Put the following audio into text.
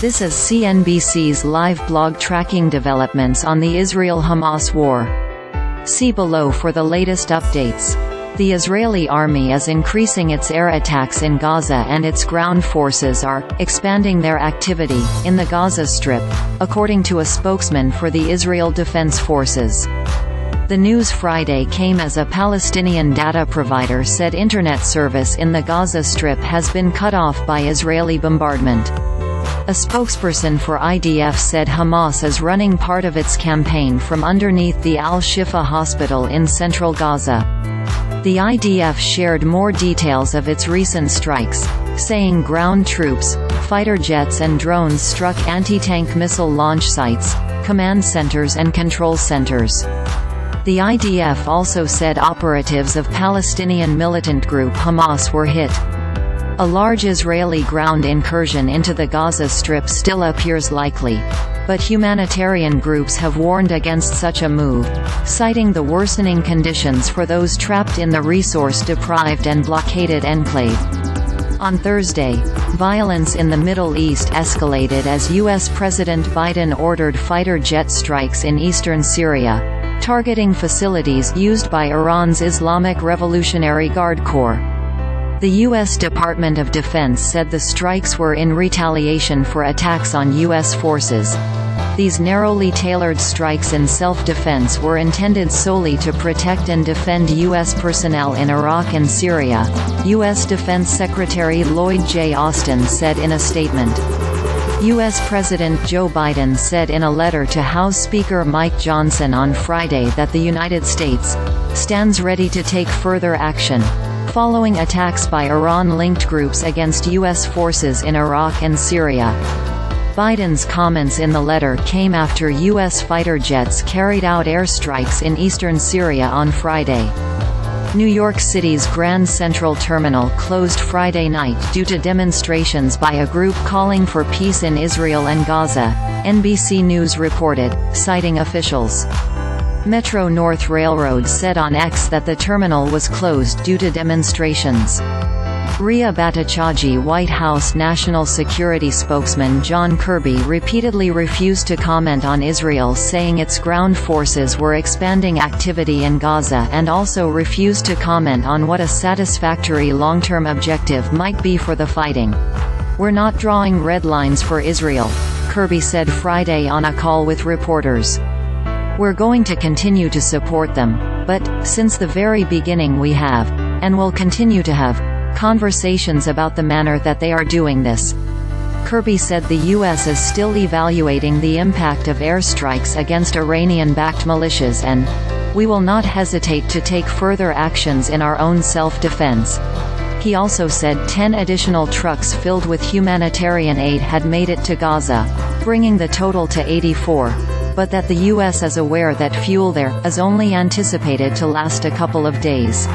This is CNBC's live blog tracking developments on the Israel-Hamas war. See below for the latest updates. The Israeli army is increasing its air attacks in Gaza and its ground forces are expanding their activity in the Gaza Strip, according to a spokesman for the Israel Defense Forces. The news Friday came as a Palestinian data provider said internet service in the Gaza Strip has been cut off by Israeli bombardment. A spokesperson for IDF said Hamas is running part of its campaign from underneath the al-Shifa hospital in central Gaza. The IDF shared more details of its recent strikes, saying ground troops, fighter jets and drones struck anti-tank missile launch sites, command centers and control centers. The IDF also said operatives of Palestinian militant group Hamas were hit. A large Israeli ground incursion into the Gaza Strip still appears likely, but humanitarian groups have warned against such a move, citing the worsening conditions for those trapped in the resource-deprived and blockaded enclave. On Thursday, violence in the Middle East escalated as U.S. President Biden ordered fighter jet strikes in eastern Syria, targeting facilities used by Iran's Islamic Revolutionary Guard Corps. The U.S. Department of Defense said the strikes were in retaliation for attacks on U.S. forces. These narrowly tailored strikes in self-defense were intended solely to protect and defend U.S. personnel in Iraq and Syria, U.S. Defense Secretary Lloyd J. said in a statement. U.S. President Joe Biden said in a letter to House Speaker Mike Johnson on Friday that the United States stands ready to take further action following attacks by Iran-linked groups against U.S. forces in Iraq and Syria. Biden's comments in the letter came after U.S. fighter jets carried out airstrikes in eastern Syria on Friday. New York City's Grand Central Terminal closed Friday night due to demonstrations by a group calling for peace in Israel and Gaza, NBC News reported, citing officials. Metro North Railroad said on X that the terminal was closed due to demonstrations. Riya BhattacharjeeWhite House National Security spokesman John Kirby repeatedly refused to comment on Israel, saying its ground forces were expanding activity in Gaza, and also refused to comment on what a satisfactory long-term objective might be for the fighting. "We're not drawing red lines for Israel," Kirby said Friday on a call with reporters. "We're going to continue to support them, but, since the very beginning we have, and will continue to have, conversations about the manner that they are doing this." Kirby said the U.S. is still evaluating the impact of airstrikes against Iranian-backed militias and, "We will not hesitate to take further actions in our own self-defense." He also said 10 additional trucks filled with humanitarian aid had made it to Gaza, bringing the total to 84. But that the U.S. is aware that fuel there is only anticipated to last a couple of days.